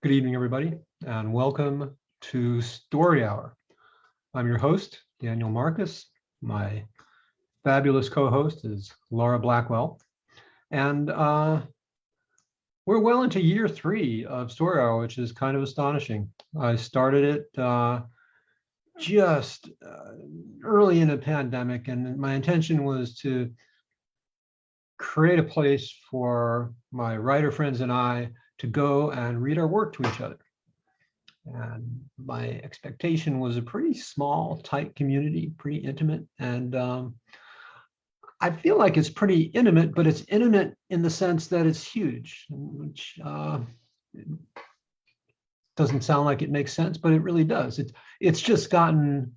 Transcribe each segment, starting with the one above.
Good evening, everybody, and welcome to Story Hour. I'm your host, Daniel Marcus. My fabulous co-host is Laura Blackwell. And we're well into year 3 of Story Hour, which is kind of astonishing. I started it just early in the pandemic, and my intention was to create a place for my writer friends and I to go and read our work to each other. And my expectation was a pretty small, tight community, pretty intimate. And I feel like it's pretty intimate, but it's intimate in the sense that it's huge, which doesn't sound like it makes sense, but it really does. It's just gotten,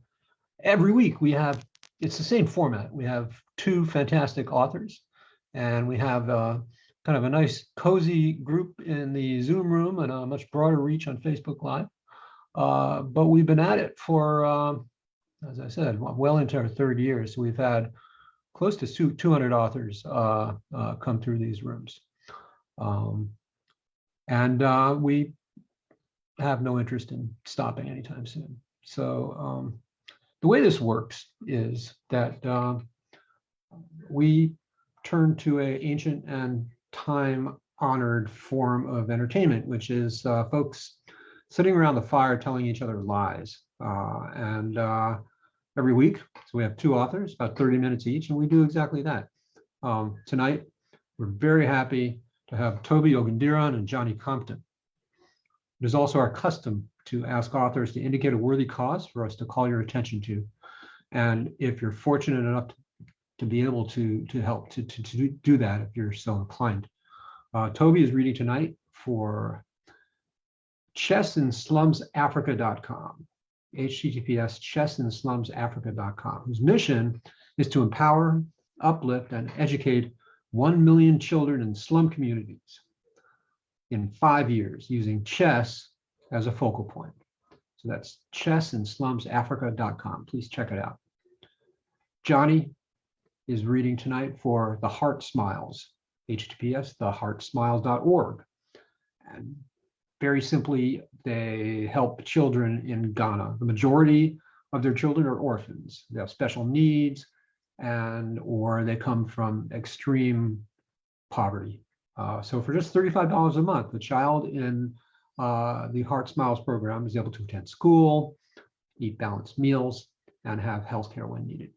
every week it's the same format. We have 2 fantastic authors, and we have kind of a nice cozy group in the Zoom room and a much broader reach on Facebook Live. But we've been at it for, as I said, well into our 3rd year. So we've had close to 200 authors come through these rooms. And we have no interest in stopping anytime soon. So the way this works is that we turn to an ancient and time-honored form of entertainment, which is folks sitting around the fire telling each other lies. And every week, so we have 2 authors, about 30 minutes each, and we do exactly that. Tonight, we're very happy to have Tobi Ogundiran and Johnny Compton. It is also our custom to ask authors to indicate a worthy cause for us to call your attention to. And if you're fortunate enough to be able to help to do that, if you're so inclined. Tobi is reading tonight for chessinslumsafrica.com, https chessinslumsafrica.com, whose mission is to empower, uplift, and educate 1 million children in slum communities in 5 years using chess as a focal point. So that's chessinslumsafrica.com. Please check it out. Johnny is reading tonight for The Heart Smiles, https theheartsmiles.org. And very simply, they help children in Ghana. The majority of their children are orphans. They have special needs, or they come from extreme poverty. So for just $35 a month, the child in the Heart Smiles program is able to attend school, eat balanced meals, and have healthcare when needed.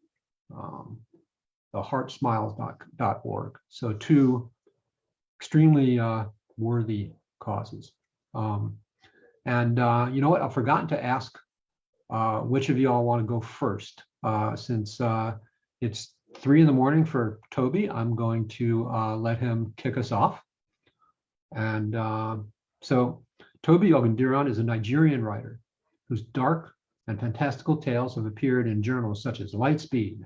Theheartsmiles.org. So 2 extremely worthy causes. And you know what? I've forgotten to ask which of you all want to go first. Since it's 3 a.m. for Tobi, I'm going to let him kick us off. And so Tobi Ogundiran is a Nigerian writer whose dark and fantastical tales have appeared in journals such as Lightspeed,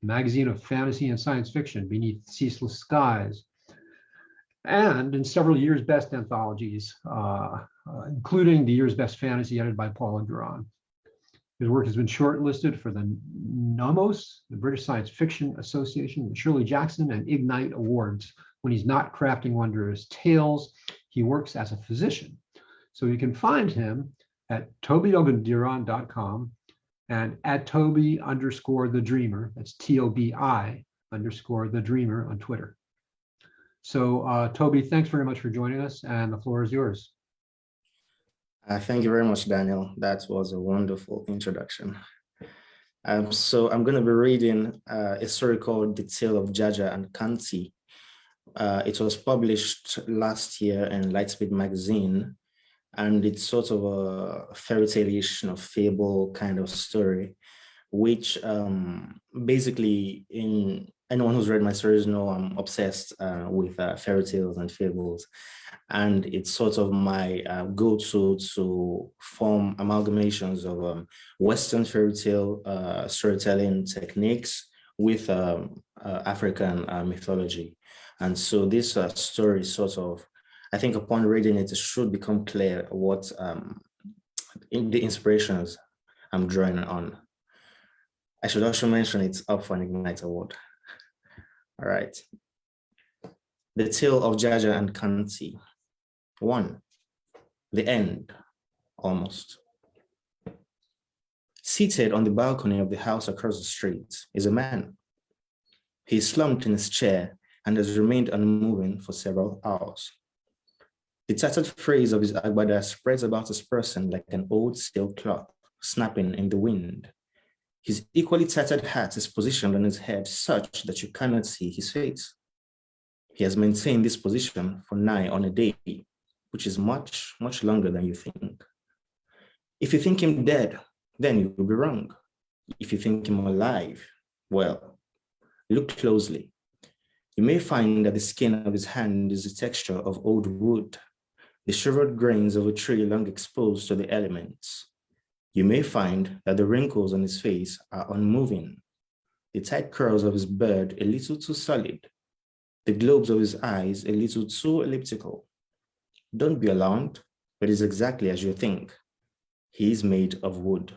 magazine of fantasy and science fiction, Beneath Ceaseless Skies, and in several year's best anthologies, including the year's best fantasy edited by Paula Duran. His work has been shortlisted for the NOMOS, the British Science Fiction Association, the Shirley Jackson and Ignite Awards. When he's not crafting wondrous tales, he works as a physician. So you can find him at tobiogundiran.com and at Tobi_the Dreamer, that's TOBI_the Dreamer on Twitter. So Tobi, thanks very much for joining us, and the floor is yours. Thank you very much, Daniel. That was a wonderful introduction. So I'm going to be reading a story called The Tale of Jaja and Canti. It was published last year in Lightspeed magazine, and it's sort of a fairy tale-ish, fable kind of story, which basically, in anyone who's read my stories know I'm obsessed with fairy tales and fables. And it's sort of my go-to to form amalgamations of Western fairy tale storytelling techniques with African mythology. And so this story sort of, I think upon reading it, it should become clear what the inspirations I'm drawing on. I should also mention it's up for an Ignite Award. All right. The Tale of Jaja and Canti. 1. The end, almost. Seated on the balcony of the house across the street is a man. He is slumped in his chair and has remained unmoving for several hours. The tattered phrase of his agbada spreads about his person like an old silk cloth, snapping in the wind. His equally tattered hat is positioned on his head such that you cannot see his face. He has maintained this position for nigh on a day, which is much, much longer than you think. If you think him dead, then you will be wrong. If you think him alive, well, look closely. You may find that the skin of his hand is the texture of old wood, the shriveled grains of a tree long exposed to the elements. You may find that the wrinkles on his face are unmoving, the tight curls of his beard a little too solid, the globes of his eyes a little too elliptical. Don't be alarmed, but it's exactly as you think. He is made of wood.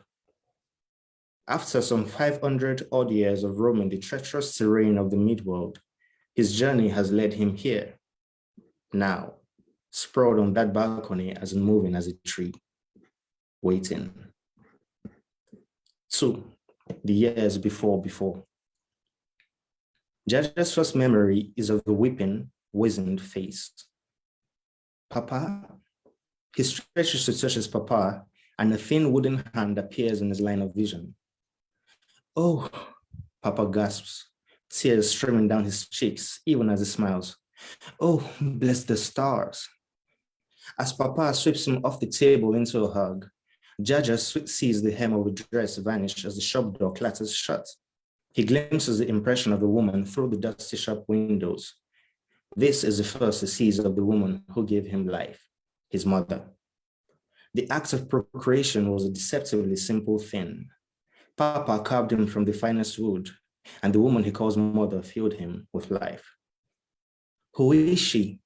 After some 500 odd years of roaming the treacherous terrain of the midworld, his journey has led him here. Now, sprawled on that balcony as unmoving as a tree, waiting. 2. The years before. Jaja's first memory is of a weeping, wizened face. Papa? He stretches to touch his papa, and a thin wooden hand appears in his line of vision. Oh, Papa gasps, tears streaming down his cheeks, even as he smiles. Oh, bless the stars. As Papa sweeps him off the table into a hug, Jaja sees the hem of a dress vanish as the shop door clatters shut. He glimpses the impression of the woman through the dusty shop windows. This is the first he sees of the woman who gave him life, his mother. The act of procreation was a deceptively simple thing. Papa carved him from the finest wood, and the woman he calls mother filled him with life. Who is she?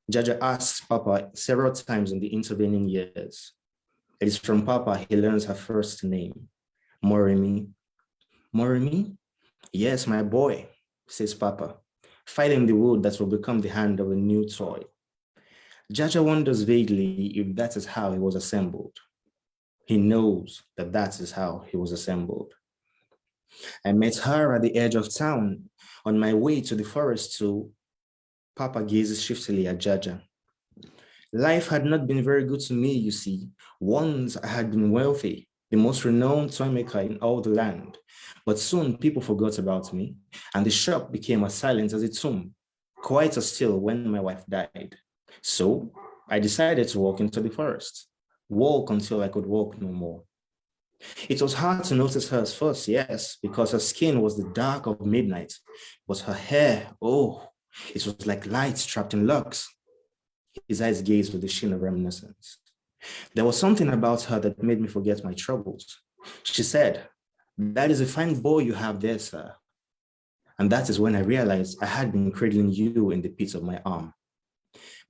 Jaja asks Papa several times in the intervening years. It is from Papa he learns her first name, Morimi. Morimi? Yes, my boy, says Papa, filing the wood that will become the hand of a new toy. Jaja wonders vaguely if that is how he was assembled. He knows that that is how he was assembled. I met her at the edge of town on my way to the forest to... Papa gazes shiftily at Jaja. Life had not been very good to me, you see. Once I had been wealthy, the most renowned toy maker in all the land. But soon people forgot about me, and the shop became as silent as a tomb, quite as still when my wife died. So I decided to walk into the forest, walk until I could walk no more. It was hard to notice her at first, yes, because her skin was the dark of midnight, but her hair, oh, it was like light trapped in locks. His eyes gazed with the sheen of reminiscence. There was something about her that made me forget my troubles. She said, "That is a fine boy you have there, sir." And that is when I realized I had been cradling you in the pit of my arm.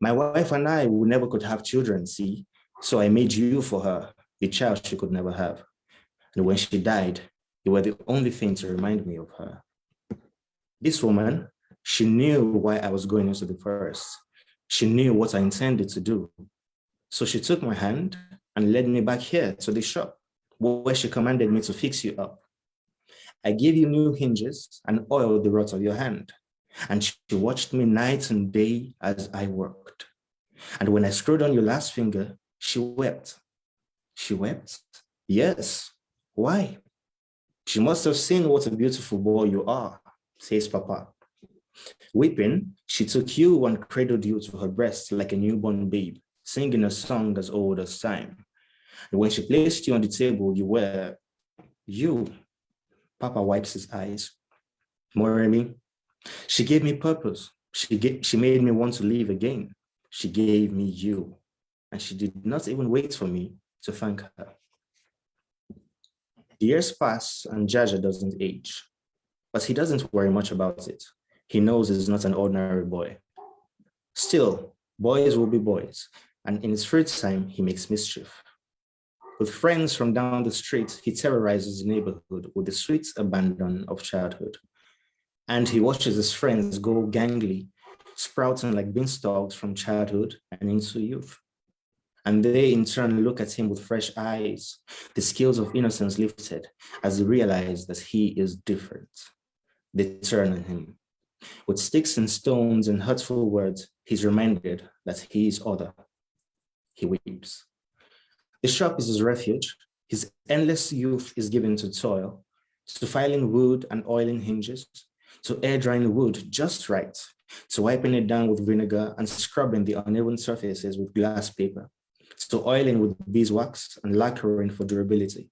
My wife and I, we never could have children, see? So I made you for her, the child she could never have. And when she died, you were the only thing to remind me of her. This woman, she knew why I was going into the forest. She knew what I intended to do. So she took my hand and led me back here to the shop, where she commanded me to fix you up. I gave you new hinges and oiled the rot of your hand. And she watched me night and day as I worked. And when I screwed on your last finger, she wept. She wept? Yes. Why? She must have seen what a beautiful boy you are, says Papa. Weeping, she took you and cradled you to her breast like a newborn babe, singing a song as old as time. And when she placed you on the table, you were... you. Papa wipes his eyes. Moremi, she gave me purpose. She made me want to live again. She gave me you. And she did not even wait for me to thank her. The years pass and Jaja doesn't age. But he doesn't worry much about it. He knows he's not an ordinary boy. Still, boys will be boys, and in his free time, he makes mischief. With friends from down the street, he terrorizes the neighborhood with the sweet abandon of childhood. And he watches his friends go gangly, sprouting like beanstalks from childhood and into youth. and they in turn look at him with fresh eyes, the scales of innocence lifted as they realize that he is different. They turn on him. With sticks and stones and hurtful words, he's reminded that he is other. He weeps. The shop is his refuge. His endless youth is given to toil, to filing wood and oiling hinges, to air drying wood just right, to wiping it down with vinegar and scrubbing the uneven surfaces with glass paper, to oiling with beeswax and lacquering for durability.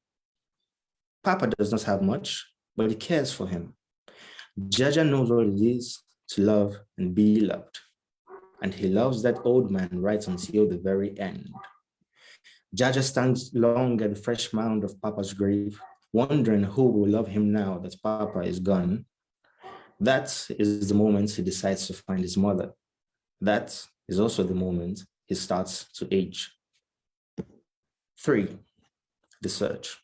Papa does not have much, but he cares for him. Jaja knows what it is to love and be loved, and he loves that old man right until the very end. Jaja stands long at the fresh mound of Papa's grave, wondering who will love him now that Papa is gone. That is the moment he decides to find his mother. That is also the moment he starts to age. 3. The search.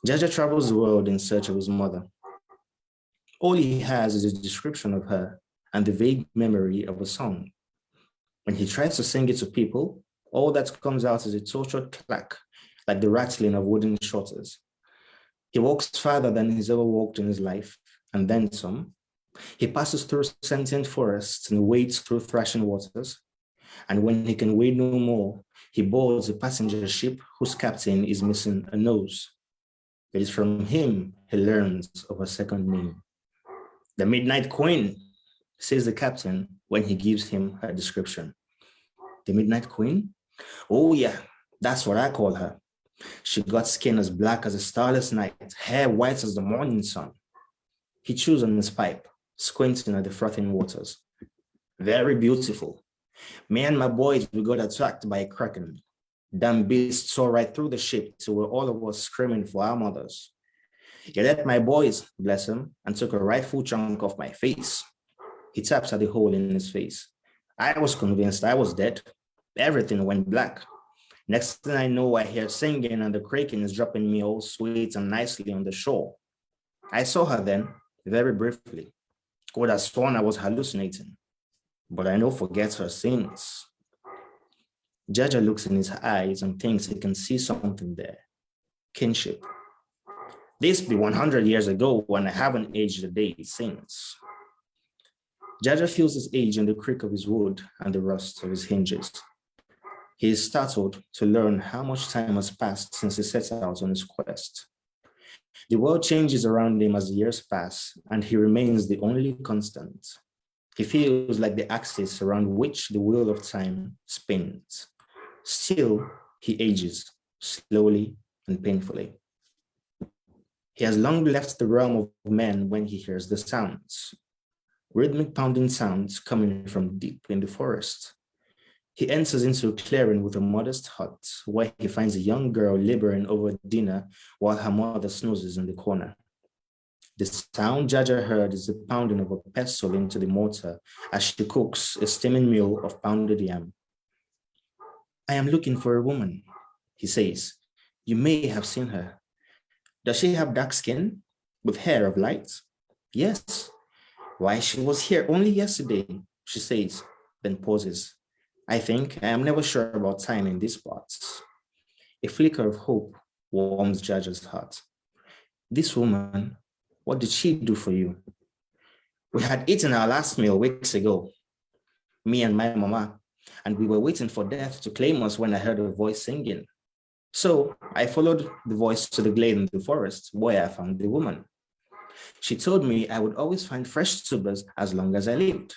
Jaja travels the world in search of his mother. All he has is a description of her and the vague memory of a song. When he tries to sing it to people, all that comes out is a tortured clack, like the rattling of wooden shutters. He walks farther than he's ever walked in his life, and then some. He passes through sentient forests and wades through thrashing waters. And when he can wade no more, he boards a passenger ship whose captain is missing a nose. It is from him he learns of her second name. The Midnight Queen, says the captain when he gives him her description. The Midnight Queen? Oh yeah, that's what I call her. She got skin as black as a starless night, hair white as the morning sun. He chews on his pipe, squinting at the frothing waters. Very beautiful. Me and my boys, we got attacked by a kraken. Damn beast saw right through the ship till we're all of us screaming for our mothers. He let my boys, bless him, and took a rightful chunk off my face. He taps at the hole in his face. I was convinced I was dead. Everything went black. Next thing I know, I hear singing and the kraken is dropping me all sweet and nicely on the shore. I saw her then, very briefly. Could have sworn I was hallucinating, but I no forget her since. Jaja looks in his eyes and thinks he can see something there. Kinship. This be 100 years ago when I haven't aged a day since. Jaja feels his age in the creak of his wood and the rust of his hinges. He is startled to learn how much time has passed since he set out on his quest. The world changes around him as the years pass, and he remains the only constant. He feels like the axis around which the wheel of time spins. Still, he ages, slowly and painfully. He has long left the realm of men when he hears the sounds. Rhythmic pounding sounds coming from deep in the forest. He enters into a clearing with a modest hut where he finds a young girl laboring over dinner while her mother snoozes in the corner. The sound Jaja heard is the pounding of a pestle into the mortar as she cooks a steaming meal of pounded yam. I am looking for a woman, he says. You may have seen her. Does she have dark skin with hair of light? Yes. Why, she was here only yesterday, she says, then pauses. I think I am never sure about time in these parts. A flicker of hope warms Jaja's heart. This woman, what did she do for you? We had eaten our last meal weeks ago, me and my mama, and we were waiting for death to claim us when I heard a voice singing. So I followed the voice to the glade in the forest where I found the woman. She told me I would always find fresh tubers as long as I lived.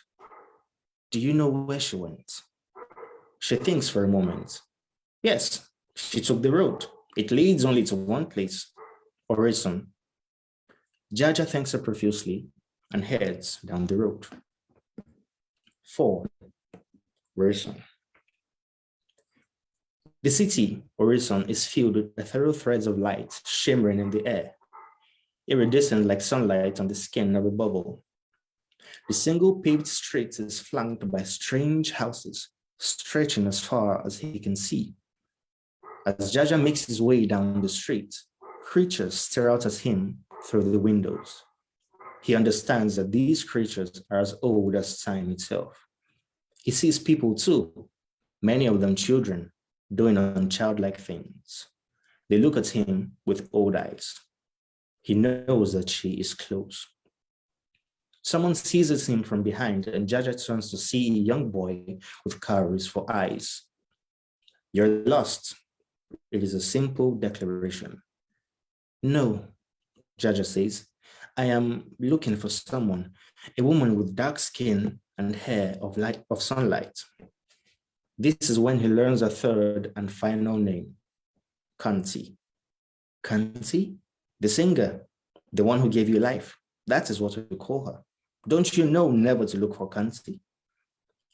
Do you know where she went? She thinks for a moment. Yes, she took the road. It leads only to one place, Orison. Jaja thanks her profusely and heads down the road. 4. Orison. The city, Orison, is filled with ethereal threads of light shimmering in the air, iridescent like sunlight on the skin of a bubble. The single paved street is flanked by strange houses, stretching as far as he can see. As Jaja makes his way down the street, creatures stare out at him through the windows. He understands that these creatures are as old as time itself. He sees people too, many of them children, doing unchildlike things. They look at him with old eyes. He knows that she is close. Someone seizes him from behind, and Jaja turns to see a young boy with cowries for eyes. You're lost. It is a simple declaration. No, Jaja says. I am looking for someone, a woman with dark skin and hair of sunlight. This is when he learns a third and final name, Canti. Canti? The singer, the one who gave you life. That is what we call her. Don't you know never to look for Canti?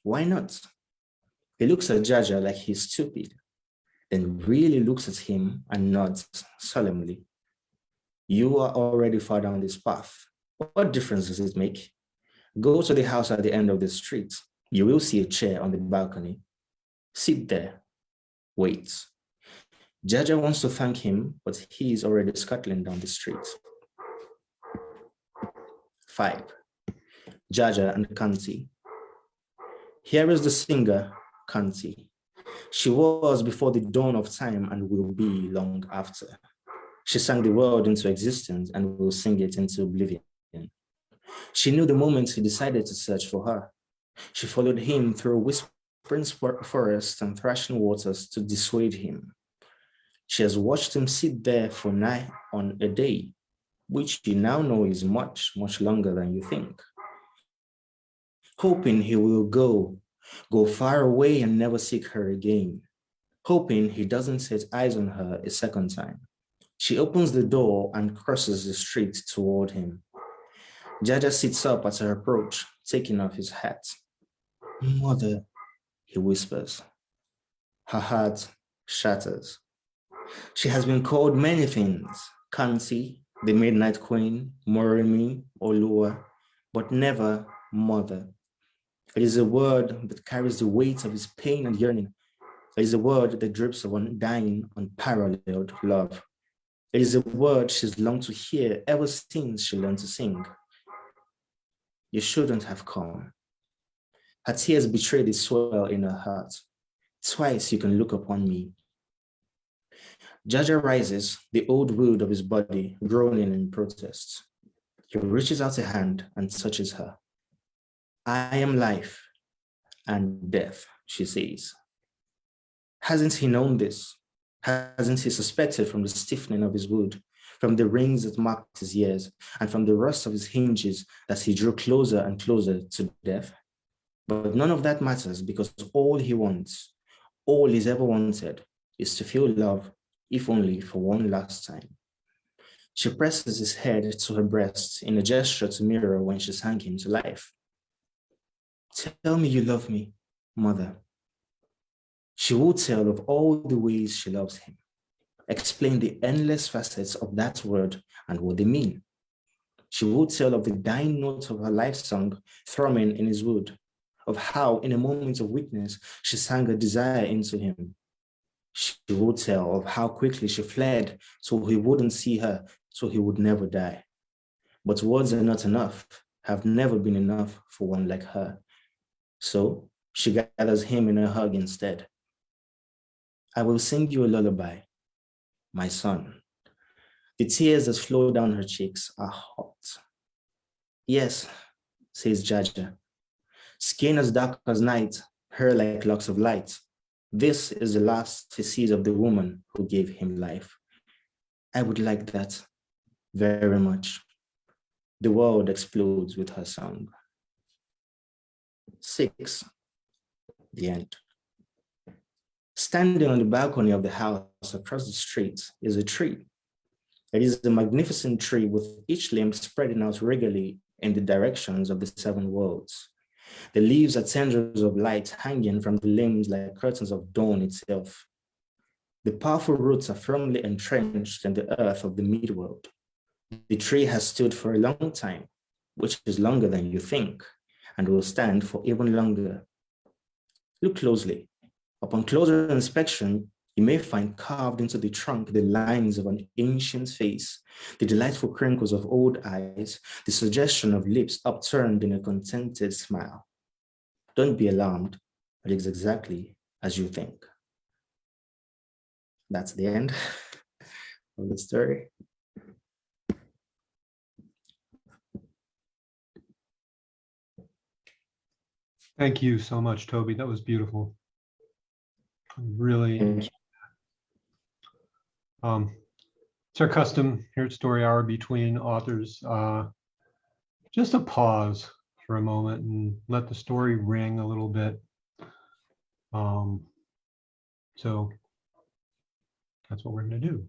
Why not? He looks at Jaja like he's stupid, then really looks at him and nods solemnly. You are already far down this path. What difference does it make? Go to the house at the end of the street. You will see a chair on the balcony. Sit there. Wait. Jaja wants to thank him, but he is already scuttling down the street. 5. Jaja and Canti. Here is the singer, Canti. She was before the dawn of time and will be long after. She sang the world into existence and will sing it into oblivion. She knew the moment he decided to search for her. She followed him through whispering forests and thrashing waters to dissuade him. She has watched him sit there for nigh on a day, which you now know is much, much longer than you think. Hoping he will go far away and never seek her again. Hoping he doesn't set eyes on her a second time. She opens the door and crosses the street toward him. Jaja sits up at her approach, taking off his hat. Mother, he whispers. Her heart shatters. She has been called many things, Canti, the Midnight Queen, Morimi, Olua, but never mother. It is a word that carries the weight of his pain and yearning. It is a word that drips of undying, unparalleled love. It is a word she's longed to hear ever since she learned to sing. You shouldn't have come. Her tears betray the swell in her heart. Twice you can look upon me. Jaja rises, the old wood of his body groaning in protest. He reaches out a hand and touches her. I am life and death, she says. Hasn't he known this? Hasn't he suspected from the stiffening of his wood, from the rings that marked his ears, and from the rust of his hinges that he drew closer and closer to death? But none of that matters, because all he wants, all he's ever wanted, is to feel love, if only for one last time. She presses his head to her breast in a gesture to mirror when she sang him to life. Tell me you love me, mother. She will tell of all the ways she loves him, explain the endless facets of that word and what they mean. She will tell of the dying note of her life song thrumming in his wood, of how in a moment of weakness she sang a desire into him. She will tell of how quickly she fled so he wouldn't see her, so he would never die. But words are not enough, have never been enough for one like her. So she gathers him in a hug instead. I will sing you a lullaby, my son. The tears that flow down her cheeks are hot. Yes, says Jaja. Skin as dark as night, hair like locks of light. This is the last he sees of the woman who gave him life. I would like that very much. The world explodes with her song. 6. The end. Standing on the balcony of the house across the street is a tree. It is a magnificent tree with each limb spreading out regally in the directions of the 7 worlds. The leaves are tendrils of light hanging from the limbs like curtains of dawn itself. The powerful roots are firmly entrenched in the earth of the midworld. The tree has stood for a long time, which is longer than you think, and will stand for even longer. Look closely. Upon closer inspection, you may find carved into the trunk the lines of an ancient face, the delightful crinkles of old eyes, the suggestion of lips upturned in a contented smile. Don't be alarmed, it is exactly as you think. That's the end of the story. Thank you so much, Toby. That was beautiful. Really. It's our custom here at Story Hour between authors. Just a pause for a moment and let the story ring a little bit. So that's what we're going to do.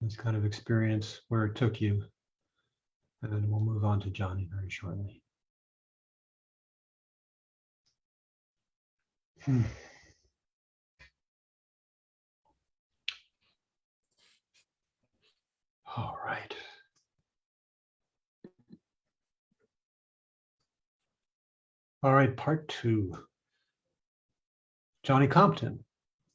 This kind of experience where it took you. And then we'll move on to Johnny very shortly. All right. All right, part 2. Johnny Compton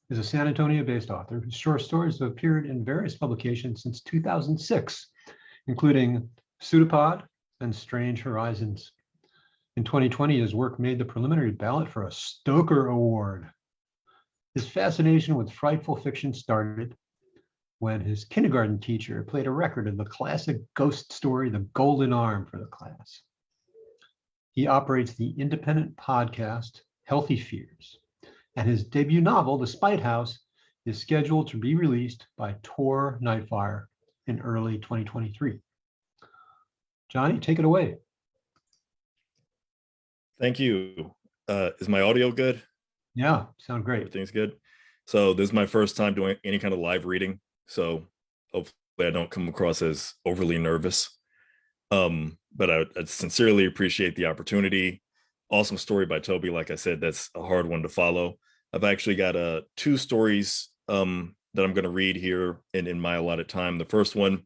is a San Antonio-based author whose short stories have appeared in various publications since 2006, including Pseudopod and Strange Horizons. In 2020, his work made the preliminary ballot for a Stoker Award. His fascination with frightful fiction started when his kindergarten teacher played a record of the classic ghost story, The Golden Arm, for the class. He operates the independent podcast, Healthy Fears, and his debut novel, The Spite House, is scheduled to be released by Tor Nightfire in early 2023. Johnny, take it away. Thank you. Is my audio good? Yeah, sound great. Everything's good. So this is my first time doing any kind of live reading, so hopefully I don't come across as overly nervous. But I sincerely appreciate the opportunity. Awesome story by Toby. Like I said, that's a hard one to follow. I've actually got 2 stories that I'm going to read here in my allotted time. The first one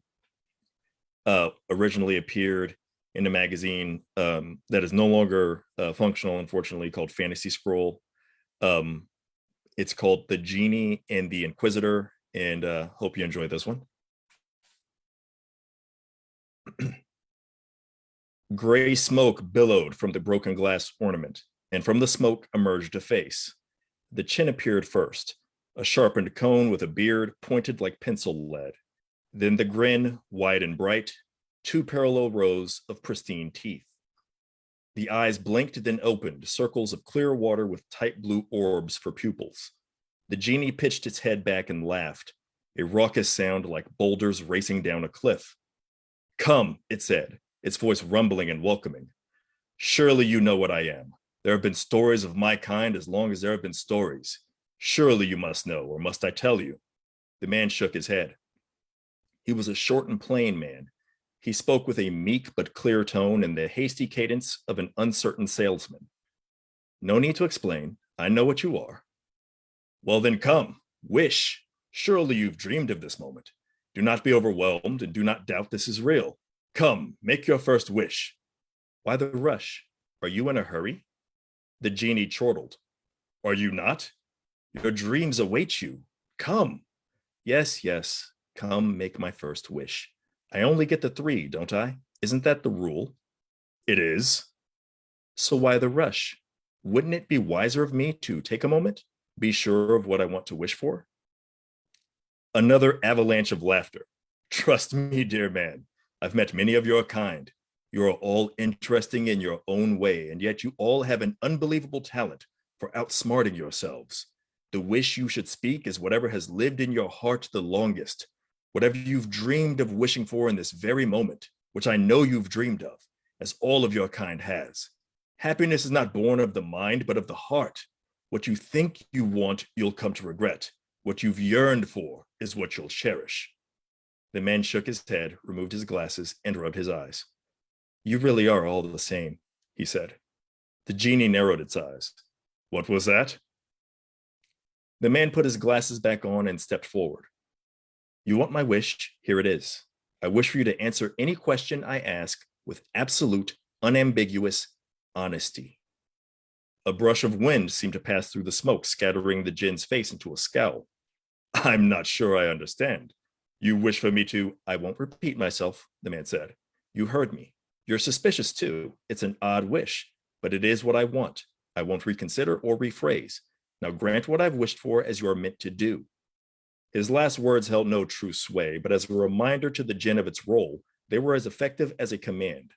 originally appeared in a magazine that is no longer functional, unfortunately, called Fantasy Scroll. It's called The Genie and the Inquisitor, and hope you enjoy this one. Gray smoke billowed from the broken glass ornament, and from the smoke emerged a face. The chin appeared first, a sharpened cone with a beard pointed like pencil lead. Then the grin, wide and bright, 2 parallel rows of pristine teeth. The eyes blinked, then opened, circles of clear water with tight blue orbs for pupils. The genie pitched its head back and laughed, a raucous sound like boulders racing down a cliff. "Come," it said, its voice rumbling and welcoming. "Surely you know what I am. There have been stories of my kind as long as there have been stories. Surely you must know, or must I tell you?" The man shook his head. He was a short and plain man. He spoke with a meek but clear tone and the hasty cadence of an uncertain salesman. "No need to explain. I know what you are." "Well then come, wish. Surely you've dreamed of this moment. Do not be overwhelmed and do not doubt this is real. Come, make your first wish." "Why the rush? Are you in a hurry?" The genie chortled. "Are you not? Your dreams await you. Come." Yes, come make my first wish. I only get the 3, don't I? Isn't that the rule?" "It is." "So why the rush? Wouldn't it be wiser of me to take a moment, be sure of what I want to wish for?" Another avalanche of laughter. "Trust me, dear man, I've met many of your kind. You are all interesting in your own way, and yet you all have an unbelievable talent for outsmarting yourselves. The wish you should speak is whatever has lived in your heart the longest, whatever you've dreamed of wishing for in this very moment, which I know you've dreamed of, as all of your kind has. Happiness is not born of the mind, but of the heart. What you think you want, you'll come to regret. What you've yearned for is what you'll cherish." The man shook his head, removed his glasses, and rubbed his eyes. "You really are all the same," he said. The genie narrowed its eyes. "What was that?" The man put his glasses back on and stepped forward. "You want my wish? Here it is. I wish for you to answer any question I ask with absolute, unambiguous honesty." A brush of wind seemed to pass through the smoke, scattering the jinn's face into a scowl. "I'm not sure I understand. You wish for me to—" "I won't repeat myself," the man said. "You heard me. You're suspicious too. It's an odd wish, but it is what I want. I won't reconsider or rephrase. Now grant what I've wished for as you are meant to do. His last words held no true sway, but as a reminder to the jinn of its role, they were as effective as a command.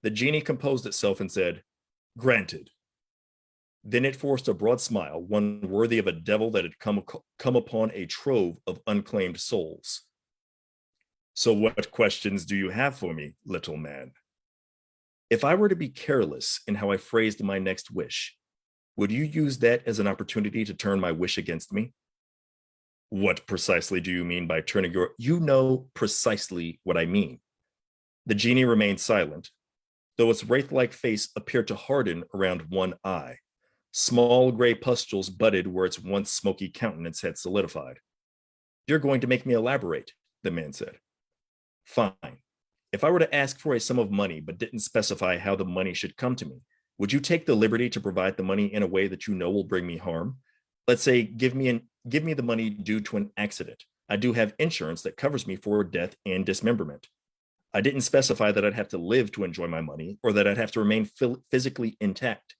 The genie composed itself and said, "Granted." Then it forced a broad smile, one worthy of a devil that had come upon a trove of unclaimed souls. "So what questions do you have for me, little man? If I were to be careless in how I phrased my next wish, would you use that as an opportunity to turn my wish against me?" "What precisely do you mean by turning your—" "You know precisely what I mean." The genie remained silent, though its wraith-like face appeared to harden around one eye. Small gray pustules budded where its once smoky countenance had solidified. "You're going to make me elaborate," the man said. "Fine. If I were to ask for a sum of money but didn't specify how the money should come to me, would you take the liberty to provide the money in a way that you know will bring me harm? Let's say, give me the money due to an accident. I do have insurance that covers me for death and dismemberment. I didn't specify that I'd have to live to enjoy my money or that I'd have to remain physically intact.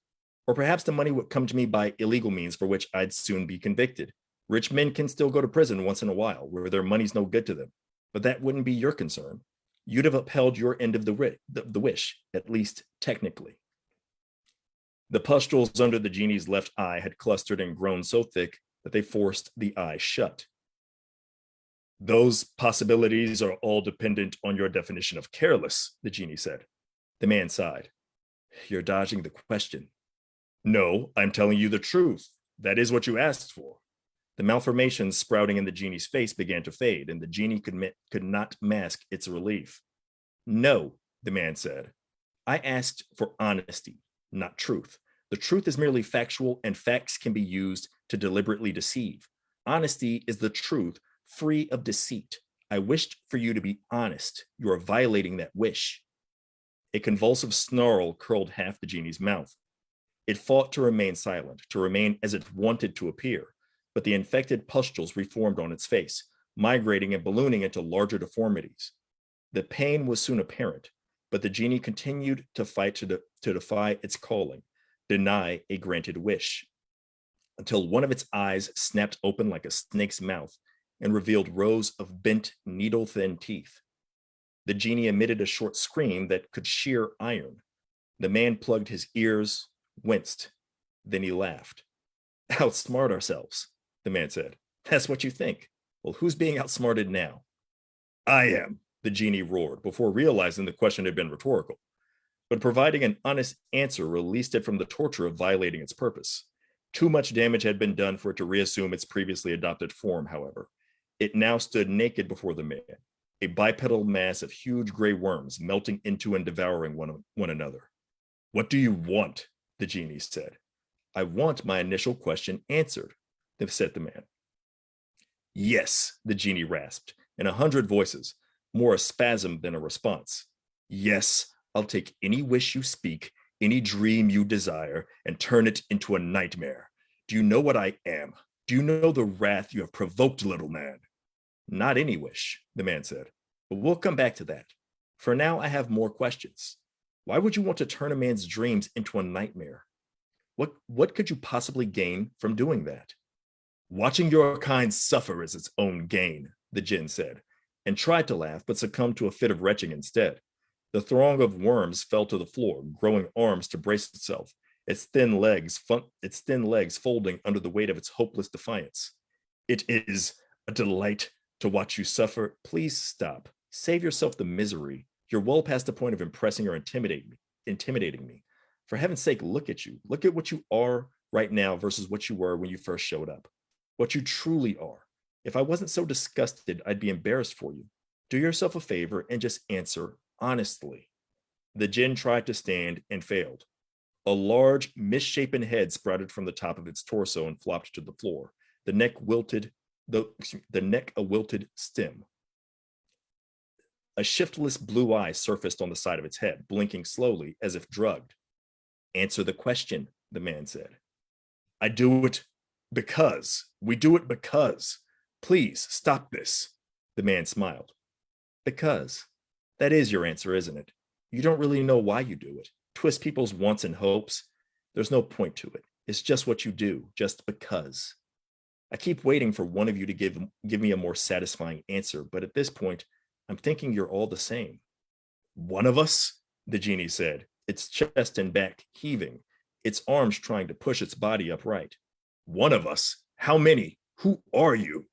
Or perhaps the money would come to me by illegal means for which I'd soon be convicted. Rich men can still go to prison once in a while where their money's no good to them, but that wouldn't be your concern. You'd have upheld your end of the wish, at least technically." The pustules under the genie's left eye had clustered and grown so thick that they forced the eye shut. "Those possibilities are all dependent on your definition of careless," the genie said. The man sighed. "You're dodging the question." "No, I'm telling you the truth. That is what you asked for." The malformations sprouting in the genie's face began to fade, and the genie could not mask its relief. "No," the man said. "I asked for honesty, not truth. The truth is merely factual, and facts can be used to deliberately deceive. Honesty is the truth, free of deceit. I wished for you to be honest. You are violating that wish." A convulsive snarl curled half the genie's mouth. It fought to remain silent, to remain as it wanted to appear, but the infected pustules reformed on its face, migrating and ballooning into larger deformities. The pain was soon apparent, but the genie continued to fight to defy its calling, deny a granted wish, until one of its eyes snapped open like a snake's mouth and revealed rows of bent, needle-thin teeth. The genie emitted a short scream that could shear iron. The man plugged his ears, winced, then he laughed. "Outsmart ourselves," the man said. "That's what you think. Well, who's being outsmarted now?" "I am," the genie roared, before realizing the question had been rhetorical. But providing an honest answer released it from the torture of violating its purpose. Too much damage had been done for it to reassume its previously adopted form, however. It now stood naked before the man, a bipedal mass of huge gray worms melting into and devouring one another. "What do you want?" the genie said. "I want my initial question answered," said the man. "Yes," the genie rasped, in 100 voices, more a spasm than a response. "Yes, I'll take any wish you speak, any dream you desire, and turn it into a nightmare. Do you know what I am? Do you know the wrath you have provoked, little man?" "Not any wish," the man said, "but we'll come back to that. For now, I have more questions. Why would you want to turn a man's dreams into a nightmare? What could you possibly gain from doing that?" "Watching your kind suffer is its own gain," the jinn said, and tried to laugh, but succumbed to a fit of retching instead. The throng of worms fell to the floor, growing arms to brace itself, its thin legs folding under the weight of its hopeless defiance. "It is a delight to watch you suffer." "Please stop. Save yourself the misery. You're well past the point of impressing or intimidating me. For heaven's sake, look at you. Look at what you are right now versus what you were when you first showed up. What you truly are. If I wasn't so disgusted, I'd be embarrassed for you. Do yourself a favor and just answer honestly." The jinn tried to stand and failed. A large, misshapen head sprouted from the top of its torso and flopped to the floor, the neck a wilted stem. A shiftless blue eye surfaced on the side of its head, blinking slowly as if drugged. "Answer the question," the man said. "I do it because. We do it because. Please stop this." The man smiled. "Because. That is your answer, isn't it? You don't really know why you do it. Twist people's wants and hopes. There's no point to it. It's just what you do, just because. I keep waiting for one of you to give me a more satisfying answer, but at this point, I'm thinking you're all the same. One of us, the genie said, its chest and back heaving, its arms trying to push its body upright. One of us? How many? Who are you?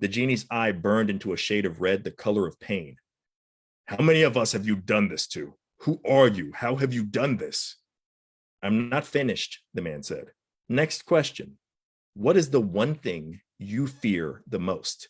The genie's eye burned into a shade of red, the color of pain. How many of us have you done this to? Who are you? How have you done this? I'm not finished, the man said. Next question. What is the one thing you fear the most?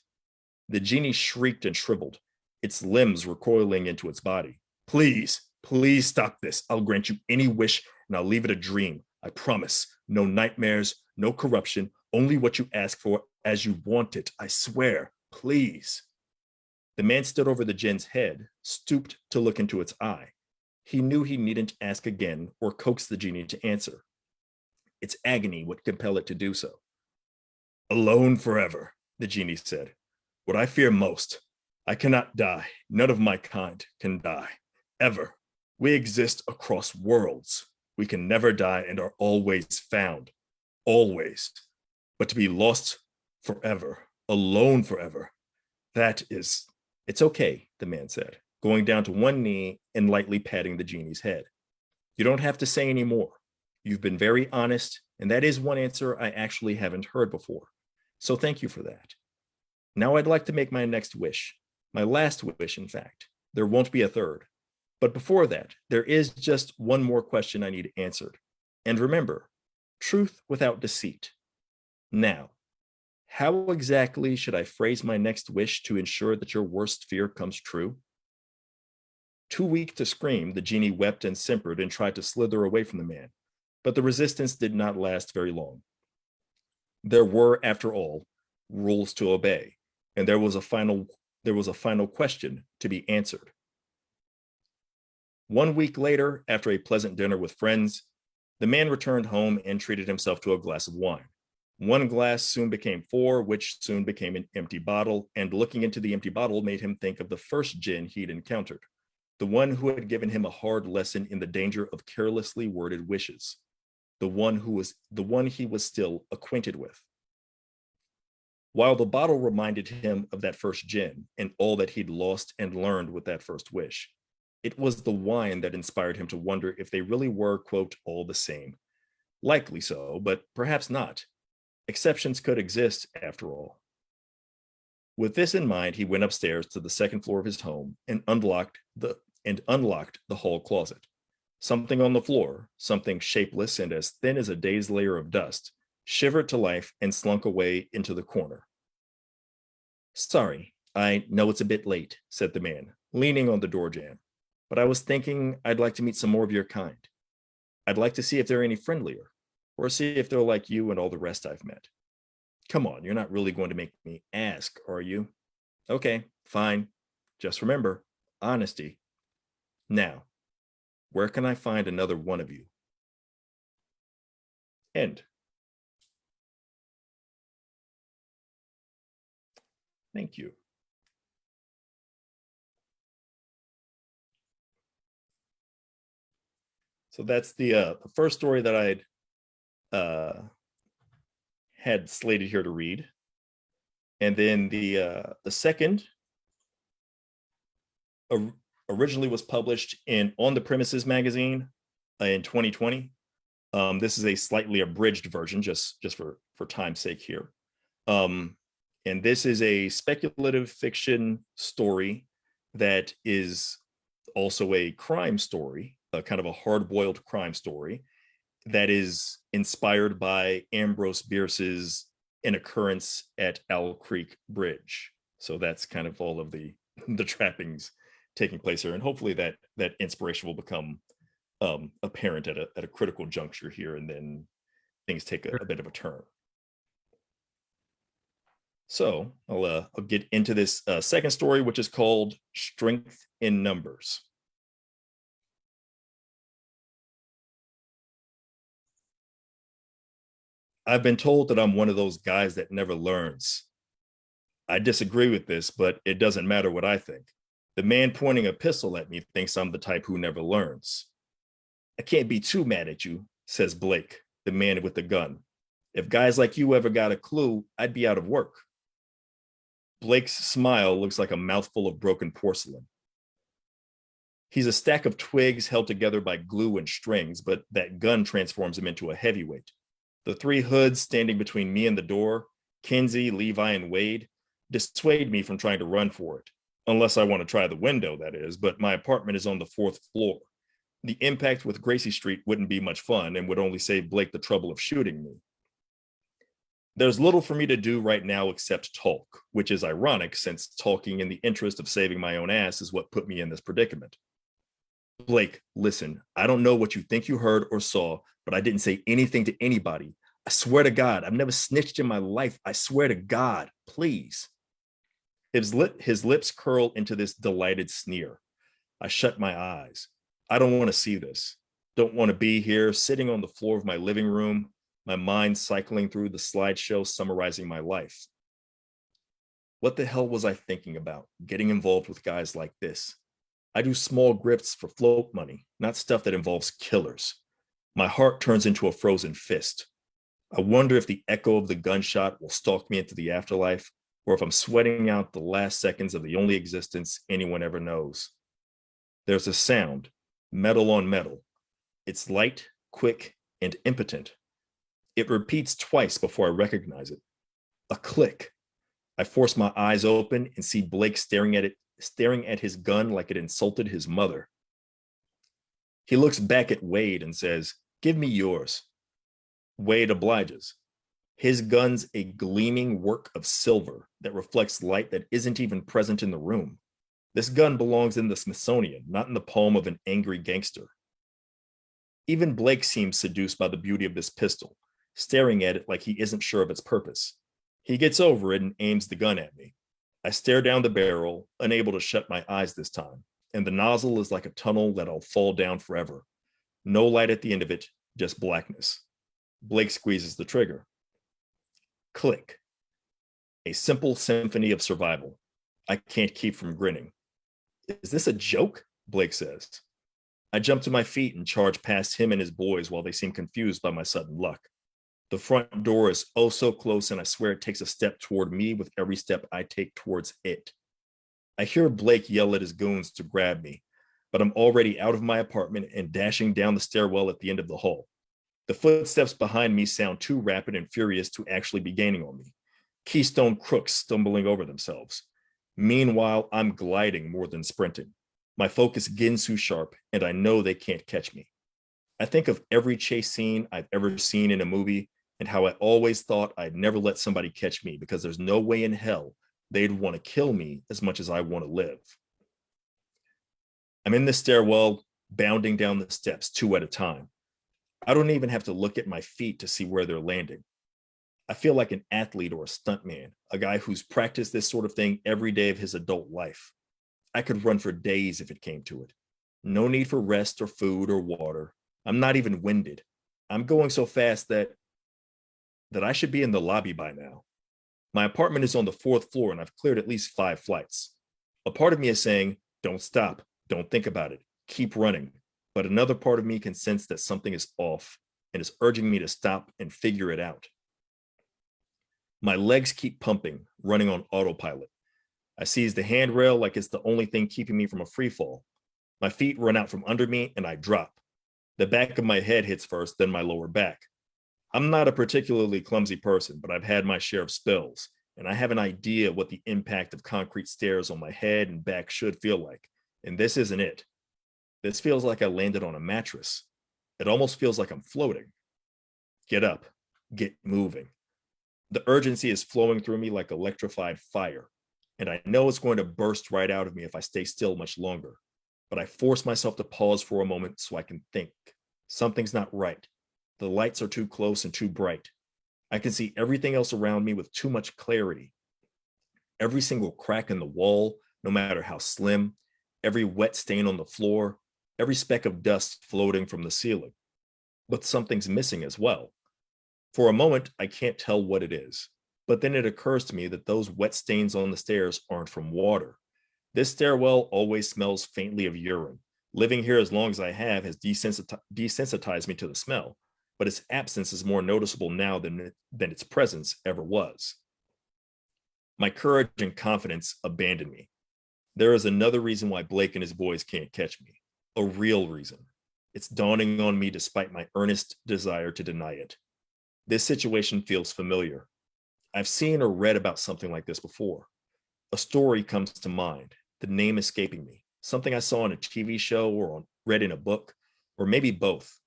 The genie shrieked and shriveled, its limbs recoiling into its body. Please, please stop this. I'll grant you any wish and I'll leave it a dream. I promise. No nightmares, no corruption, only what you ask for as you want it. I swear. Please. The man stood over the jinn's head, stooped to look into its eye. He knew he needn't ask again or coax the genie to answer. Its agony would compel it to do so. Alone forever, the genie said. What I fear most, I cannot die. None of my kind can die. Ever. We exist across worlds. We can never die and are always found. Always. But to be lost forever, alone forever, that is... It's okay, the man said, going down to one knee and lightly patting the genie's head. You don't have to say any more. You've been very honest, and that is one answer I actually haven't heard before. So thank you for that. Now I'd like to make my next wish. My last wish, in fact. There won't be a third. But before that, there is just one more question I need answered. And remember, truth without deceit. Now, how exactly should I phrase my next wish to ensure that your worst fear comes true? Too weak to scream, the genie wept and simpered and tried to slither away from the man, but the resistance did not last very long. There were, after all, rules to obey, and there was a final question to be answered. 1 week later, after a pleasant dinner with friends, the man returned home and treated himself to a glass of wine. One glass soon became 4, which soon became an empty bottle, and looking into the empty bottle made him think of the first jinn he'd encountered, the one who had given him a hard lesson in the danger of carelessly worded wishes, the one he was still acquainted with. While the bottle reminded him of that first jinn and all that he'd lost and learned with that first wish, it was the wine that inspired him to wonder if they really were, quote, all the same. Likely so, but perhaps not. Exceptions could exist, after all. With this in mind, he went upstairs to the second floor of his home and unlocked the hall closet. Something on the floor, something shapeless and as thin as a day's layer of dust, shivered to life and slunk away into the corner. Sorry, I know it's a bit late, said the man, leaning on the door jamb, but I was thinking I'd like to meet some more of your kind. I'd like to see if they're any friendlier, or see if they're like you and all the rest I've met. Come on, you're not really going to make me ask, are you? Okay, fine. Just remember, honesty. Now, where can I find another one of you? End. Thank you. So that's the first story that I'd had slated here to read, and then the second originally was published in On the Premises magazine in 2020. This is a slightly abridged version, just for time's sake here. And this is a speculative fiction story that is also a crime story, a kind of a hard-boiled crime story that is inspired by Ambrose Bierce's An Occurrence at Owl Creek Bridge. So that's kind of all of the trappings taking place here. And hopefully that inspiration will become apparent at a critical juncture here, and then things take a bit of a turn. So I'll get into this second story, which is called Strength in Numbers. I've been told that I'm one of those guys that never learns. I disagree with this, but it doesn't matter what I think. The man pointing a pistol at me thinks I'm the type who never learns. I can't be too mad at you. says Blake, the man with the gun. If guys like you ever got a clue, I'd be out of work. Blake's smile looks like a mouthful of broken porcelain. He's a stack of twigs held together by glue and strings, but that gun transforms him into a heavyweight. The three hoods standing between me and the door, Kinsey, Levi, and Wade, dissuade me from trying to run for it. Unless I want to try the window, that is, but my apartment is on the 4th floor. The impact with Gracie Street wouldn't be much fun and would only save Blake the trouble of shooting me. There's little for me to do right now except talk, which is ironic since talking in the interest of saving my own ass is what put me in this predicament. Blake, listen, I don't know what you think you heard or saw, but I didn't say anything to anybody. I swear to God, I've never snitched in my life. I swear to God, please. His lips curl into this delighted sneer. I shut my eyes. I don't want to see this. Don't want to be here, sitting on the floor of my living room, my mind cycling through the slideshow summarizing my life. What the hell was I thinking about, getting involved with guys like this? I do small grifts for float money, not stuff that involves killers. My heart turns into a frozen fist. I wonder if the echo of the gunshot will stalk me into the afterlife, or if I'm sweating out the last seconds of the only existence anyone ever knows. There's a sound, metal on metal. It's light, quick, and impotent. It repeats twice before I recognize it. A click. I force my eyes open and see Blake staring at his gun like it insulted his mother. He looks back at Wade and says, "Give me yours." Wade obliges. His gun's a gleaming work of silver that reflects light that isn't even present in the room. This gun belongs in the Smithsonian, not in the palm of an angry gangster. Even Blake seems seduced by the beauty of this pistol, staring at it like he isn't sure of its purpose. He gets over it and aims the gun at me. I stare down the barrel, unable to shut my eyes this time, and the nozzle is like a tunnel that I'll fall down forever. No light at the end of it, just blackness. Blake squeezes the trigger. Click. A simple symphony of survival. I can't keep from grinning. Is this a joke? Blake says. I jump to my feet and charge past him and his boys while they seem confused by my sudden luck. The front door is oh so close, and I swear it takes a step toward me with every step I take towards it. I hear Blake yell at his goons to grab me, but I'm already out of my apartment and dashing down the stairwell at the end of the hall. The footsteps behind me sound too rapid and furious to actually be gaining on me. Keystone crooks stumbling over themselves. Meanwhile, I'm gliding more than sprinting. My focus Ginsu sharp, and I know they can't catch me. I think of every chase scene I've ever seen in a movie and how I always thought I'd never let somebody catch me because there's no way in hell they'd want to kill me as much as I want to live. I'm in the stairwell, bounding down the steps 2 at a time. I don't even have to look at my feet to see where they're landing. I feel like an athlete or a stuntman, a guy who's practiced this sort of thing every day of his adult life. I could run for days if it came to it. No need for rest or food or water. I'm not even winded. I'm going so fast that I should be in the lobby by now. My apartment is on the 4th floor and I've cleared at least 5 flights. A part of me is saying, don't stop, don't think about it, keep running. But another part of me can sense that something is off and is urging me to stop and figure it out. My legs keep pumping, running on autopilot. I seize the handrail like it's the only thing keeping me from a free fall. My feet run out from under me and I drop. The back of my head hits first, then my lower back. I'm not a particularly clumsy person, but I've had my share of spills, and I have an idea what the impact of concrete stairs on my head and back should feel like. And this isn't it. This feels like I landed on a mattress. It almost feels like I'm floating. Get up, get moving. The urgency is flowing through me like electrified fire, and I know it's going to burst right out of me if I stay still much longer. But I force myself to pause for a moment so I can think. Something's not right. The lights are too close and too bright. I can see everything else around me with too much clarity. Every single crack in the wall, no matter how slim, every wet stain on the floor, every speck of dust floating from the ceiling. But something's missing as well. For a moment, I can't tell what it is. But then it occurs to me that those wet stains on the stairs aren't from water. This stairwell always smells faintly of urine. Living here as long as I have has desensitized me to the smell. but its absence is more noticeable now than its presence ever was. My courage and confidence abandon me. There is another reason why Blake and his boys can't catch me, a real reason. It's dawning on me despite my earnest desire to deny it. This situation feels familiar. I've seen or read about something like this before. A story comes to mind, the name escaping me, something I saw on a TV show or read in a book, or maybe both.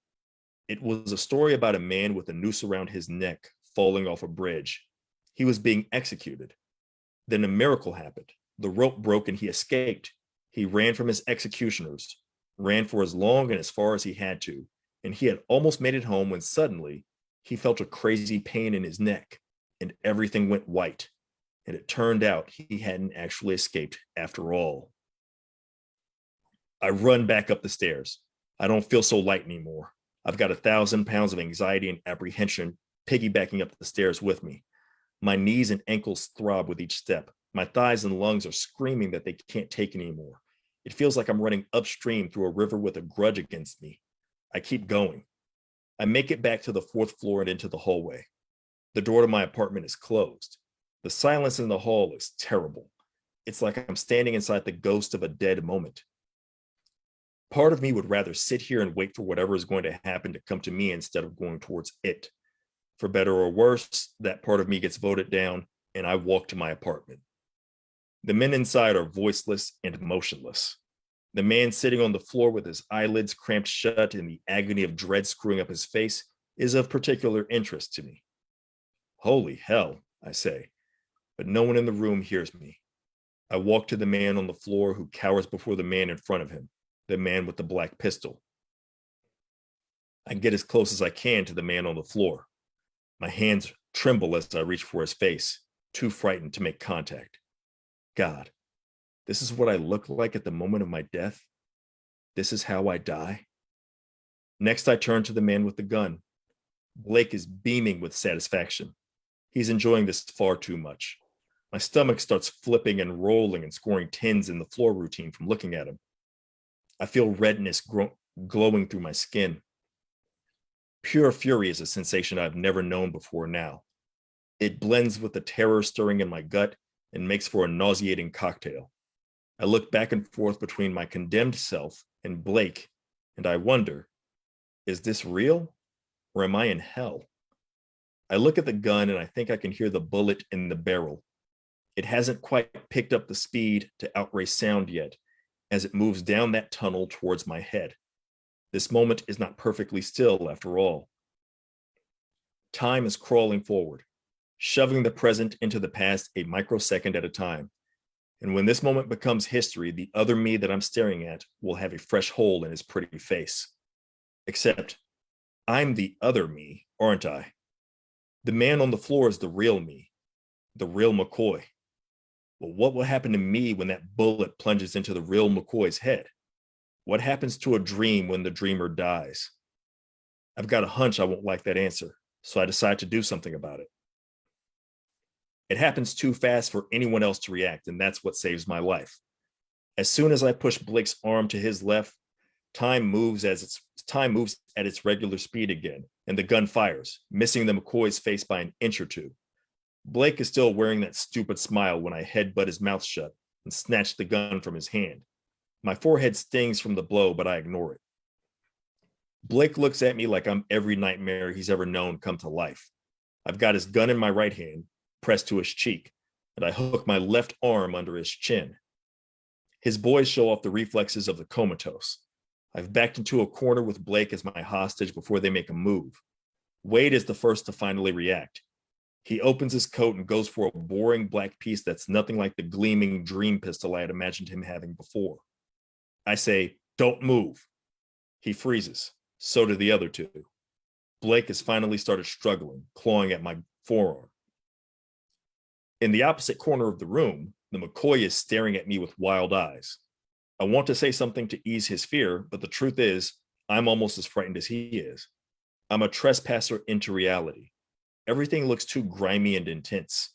It was a story about a man with a noose around his neck falling off a bridge. He was being executed. Then a miracle happened. The rope broke and he escaped. He ran from his executioners, ran for as long and as far as he had to, and he had almost made it home when suddenly he felt a crazy pain in his neck and everything went white. And it turned out he hadn't actually escaped after all. I run back up the stairs. I don't feel so light anymore. I've got 1,000 pounds of anxiety and apprehension piggybacking up the stairs with me. My knees and ankles throb with each step. My thighs and lungs are screaming that they can't take anymore. It feels like I'm running upstream through a river with a grudge against me. I keep going. I make it back to the 4th floor and into the hallway. The door to my apartment is closed. The silence in the hall is terrible. It's like I'm standing inside the ghost of a dead moment. Part of me would rather sit here and wait for whatever is going to happen to come to me instead of going towards it. For better or worse, that part of me gets voted down and I walk to my apartment. The men inside are voiceless and motionless. The man sitting on the floor with his eyelids cramped shut and the agony of dread screwing up his face is of particular interest to me. Holy hell, I say, but no one in the room hears me. I walk to the man on the floor who cowers before the man in front of him, the man with the black pistol. I get as close as I can to the man on the floor. My hands tremble as I reach for his face, too frightened to make contact. God, this is what I look like at the moment of my death. This is how I die. Next, I turn to the man with the gun. Blake is beaming with satisfaction. He's enjoying this far too much. My stomach starts flipping and rolling and scoring 10s in the floor routine from looking at him. I feel redness glowing through my skin. Pure fury is a sensation I've never known before now. It blends with the terror stirring in my gut and makes for a nauseating cocktail. I look back and forth between my condemned self and Blake, and I wonder, is this real or am I in hell? I look at the gun and I think I can hear the bullet in the barrel. It hasn't quite picked up the speed to outrace sound yet as it moves down that tunnel towards my head. This moment is not perfectly still after all. Time is crawling forward, shoving the present into the past a microsecond at a time. And when this moment becomes history, the other me that I'm staring at will have a fresh hole in his pretty face. Except I'm the other me, aren't I? The man on the floor is the real me, the real McCoy. Well, what will happen to me when that bullet plunges into the real McCoy's head? What happens to a dream when the dreamer dies? I've got a hunch I won't like that answer, so I decide to do something about it. It happens too fast for anyone else to react, and that's what saves my life. As soon as I push Blake's arm to his left, time moves at its regular speed again, and the gun fires, missing the McCoy's face by an inch or two. Blake is still wearing that stupid smile when I headbutt his mouth shut and snatch the gun from his hand. My forehead stings from the blow, but I ignore it. Blake looks at me like I'm every nightmare he's ever known come to life. I've got his gun in my right hand, pressed to his cheek, and I hook my left arm under his chin. His boys show off the reflexes of the comatose. I've backed into a corner with Blake as my hostage before they make a move. Wade is the first to finally react. He opens his coat and goes for a boring black piece that's nothing like the gleaming dream pistol I had imagined him having before. I say, "Don't move." He freezes. So do the other two. Blake has finally started struggling, clawing at my forearm. In the opposite corner of the room, the McCoy is staring at me with wild eyes. I want to say something to ease his fear, but the truth is, I'm almost as frightened as he is. I'm a trespasser into reality. Everything looks too grimy and intense.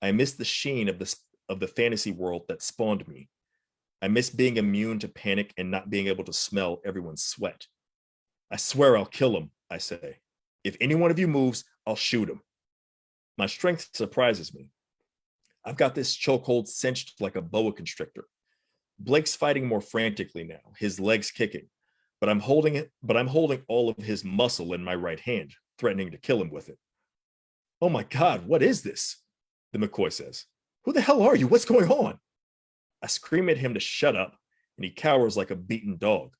I miss the sheen of the fantasy world that spawned me. I miss being immune to panic and not being able to smell everyone's sweat. I swear I'll kill him, I say. If any one of you moves, I'll shoot him. My strength surprises me. I've got this chokehold cinched like a boa constrictor. Blake's fighting more frantically now, his legs kicking, but I'm holding all of his muscle in my right hand, threatening to kill him with it. Oh my God, what is this? The McCoy says. Who the hell are you? What's going on? I scream at him to shut up, and he cowers like a beaten dog.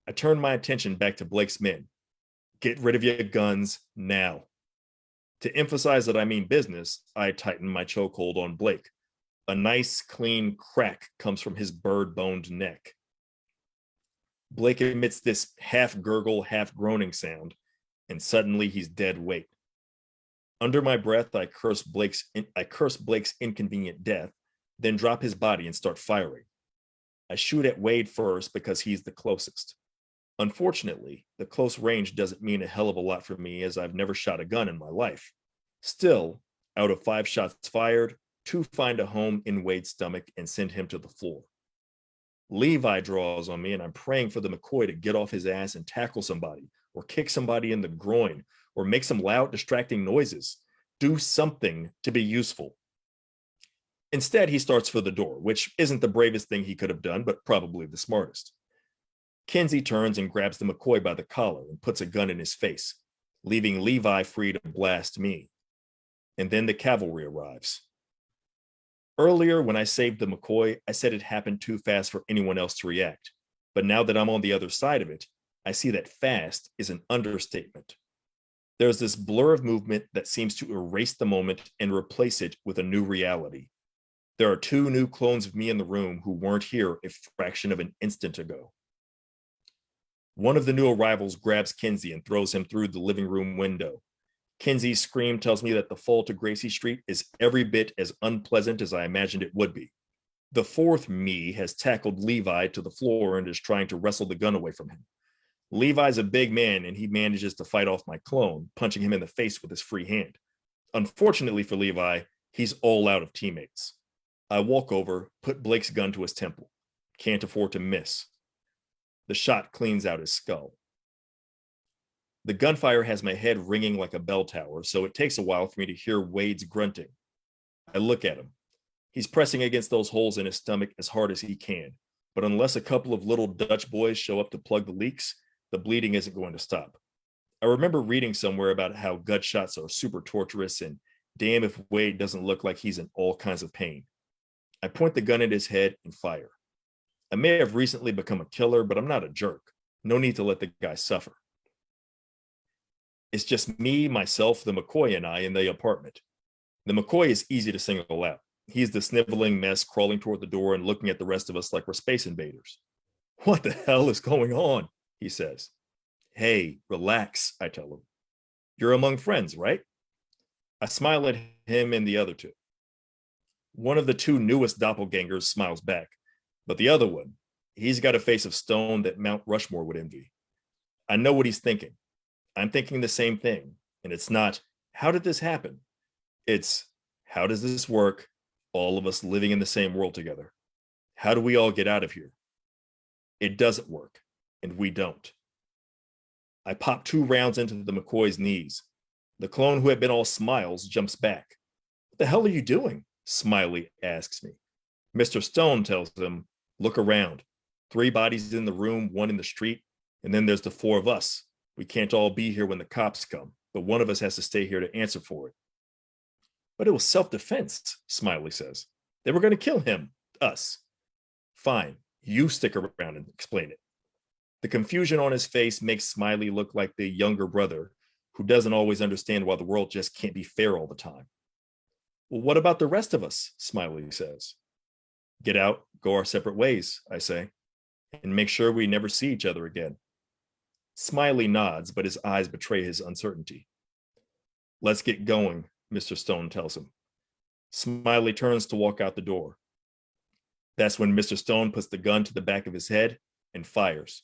I turn my attention back to Blake's men. Get rid of your guns now. To emphasize that I mean business, I tighten my chokehold on Blake. A nice, clean crack comes from his bird-boned neck. Blake emits this half-gurgle, half-groaning sound, and suddenly he's dead weight. Under my breath, I curse Blake's inconvenient death, then drop his body and start firing. I shoot at Wade first because he's the closest. Unfortunately, the close range doesn't mean a hell of a lot for me, as I've never shot a gun in my life. Still, out of 5 shots fired, 2 find a home in Wade's stomach and send him to the floor. Levi draws on me, and I'm praying for the McCoy to get off his ass and tackle somebody, or kick somebody in the groin, or make some loud, distracting noises. Do something to be useful. Instead, he starts for the door, which isn't the bravest thing he could have done, but probably the smartest. Kinsey turns and grabs the McCoy by the collar and puts a gun in his face, leaving Levi free to blast me. And then the cavalry arrives. Earlier, when I saved the McCoy, I said it happened too fast for anyone else to react. But now that I'm on the other side of it, I see that fast is an understatement. There's this blur of movement that seems to erase the moment and replace it with a new reality. There are 2 new clones of me in the room who weren't here a fraction of an instant ago. One of the new arrivals grabs Kinsey and throws him through the living room window. Kinsey's scream tells me that the fall to Gracie Street is every bit as unpleasant as I imagined it would be. The 4th me has tackled Levi to the floor and is trying to wrestle the gun away from him. Levi's a big man, and he manages to fight off my clone, punching him in the face with his free hand. Unfortunately for Levi, he's all out of teammates. I walk over, put Blake's gun to his temple. Can't afford to miss. The shot cleans out his skull. The gunfire has my head ringing like a bell tower, so it takes a while for me to hear Wade's grunting. I look at him. He's pressing against those holes in his stomach as hard as he can, but unless a couple of little Dutch boys show up to plug the leaks, the bleeding isn't going to stop. I remember reading somewhere about how gut shots are super torturous, and damn if Wade doesn't look like he's in all kinds of pain. I point the gun at his head and fire. I may have recently become a killer, but I'm not a jerk. No need to let the guy suffer. It's just me, myself, the McCoy, and I in the apartment. The McCoy is easy to single out. He's the sniveling mess crawling toward the door and looking at the rest of us like we're space invaders. What the hell is going on? He says. Hey, relax, I tell him. You're among friends, right? I smile at him and the other 2. One of the 2 newest doppelgangers smiles back, but the other one, he's got a face of stone that Mount Rushmore would envy. I know what he's thinking. I'm thinking the same thing, and it's not, how did this happen? It's, how does this work, all of us living in the same world together? How do we all get out of here? It doesn't work, and we don't. I pop 2 rounds into the McCoy's knees. The clone who had been all smiles jumps back. What the hell are you doing? Smiley asks me. Mr. Stone tells him, look around. 3 bodies in the room, 1 in the street, and then there's the 4 of us. We can't all be here when the cops come, but one of us has to stay here to answer for it. But it was self-defense, Smiley says. They were going to kill him, us. Fine, you stick around and explain it. The confusion on his face makes Smiley look like the younger brother who doesn't always understand why the world just can't be fair all the time. Well, what about the rest of us? Smiley says. Get out, go our separate ways, I say, and make sure we never see each other again. Smiley nods, but his eyes betray his uncertainty. Let's get going, Mr. Stone tells him. Smiley turns to walk out the door. That's when Mr. Stone puts the gun to the back of his head and fires.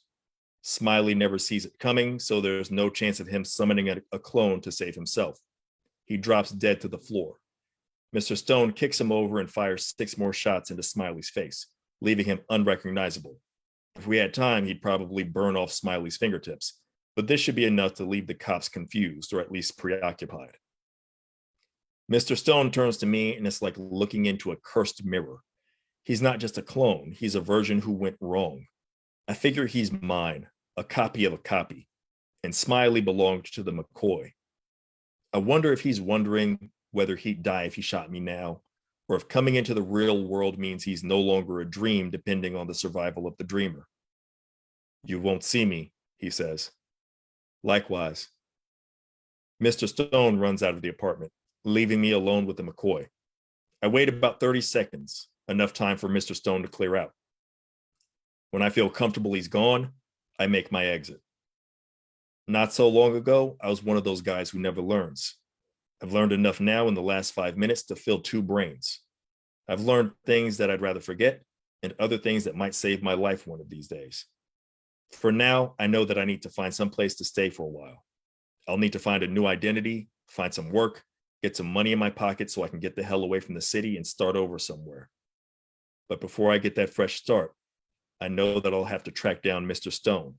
Smiley never sees it coming, so there's no chance of him summoning a clone to save himself. He drops dead to the floor. Mr. Stone kicks him over and fires 6 more shots into Smiley's face, leaving him unrecognizable. If we had time, he'd probably burn off Smiley's fingertips, but this should be enough to leave the cops confused or at least preoccupied. Mr. Stone turns to me, and it's like looking into a cursed mirror. He's not just a clone, he's a version who went wrong. I figure he's mine, a copy of a copy, and Smiley belonged to the McCoy. I wonder if he's wondering whether he'd die if he shot me now, or if coming into the real world means he's no longer a dream, depending on the survival of the dreamer. You won't see me, he says. Likewise. Mr. Stone runs out of the apartment, leaving me alone with the McCoy. I wait about 30 seconds, enough time for Mr. Stone to clear out. When I feel comfortable he's gone, I make my exit. Not so long ago, I was one of those guys who never learns. I've learned enough now in the last 5 minutes to fill 2 brains. I've learned things that I'd rather forget and other things that might save my life one of these days. For now, I know that I need to find some place to stay for a while. I'll need to find a new identity, find some work, get some money in my pocket so I can get the hell away from the city and start over somewhere. But before I get that fresh start, I know that I'll have to track down Mr. Stone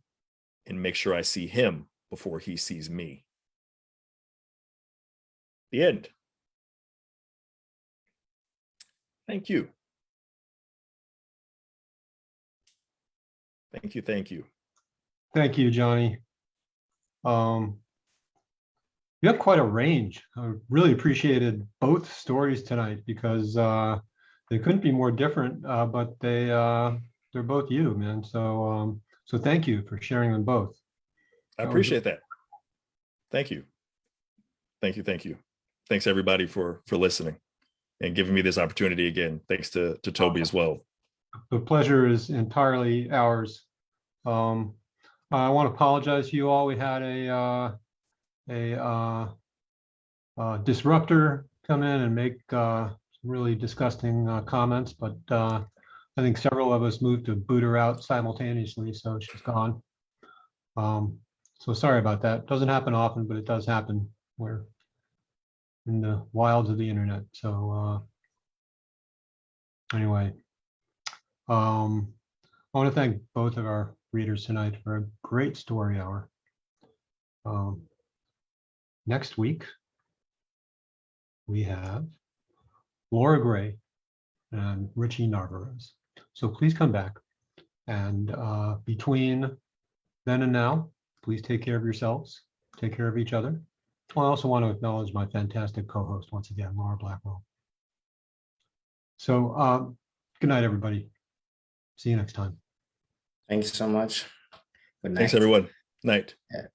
and make sure I see him before he sees me. The end. Thank you. Thank you, thank you. Thank you, Johnny. You have quite a range. I really appreciated both stories tonight because they couldn't be more different, but they're both you, man. So so thank you for sharing them both. I appreciate that. Thank you. Thank you, thank you. Thanks everybody for listening and giving me this opportunity again. Thanks to Tobi as well. The pleasure is entirely ours. I want to apologize to you all. We had a disruptor come in and make some really disgusting comments, but I think several of us moved to boot her out simultaneously, so she's gone. So sorry about that. Doesn't happen often, but it does happen. We're in the wilds of the internet. So anyway, I want to thank both of our readers tonight for a great story hour. Next week, we have Laura Gray and Richie Narvaez. So please come back. And between then and now, please take care of yourselves, take care of each other. I also want to acknowledge my fantastic co-host once again, Laura Blackwell. So good night, everybody. See you next time. Thanks so much. Good night. Thanks everyone. Night. Yeah.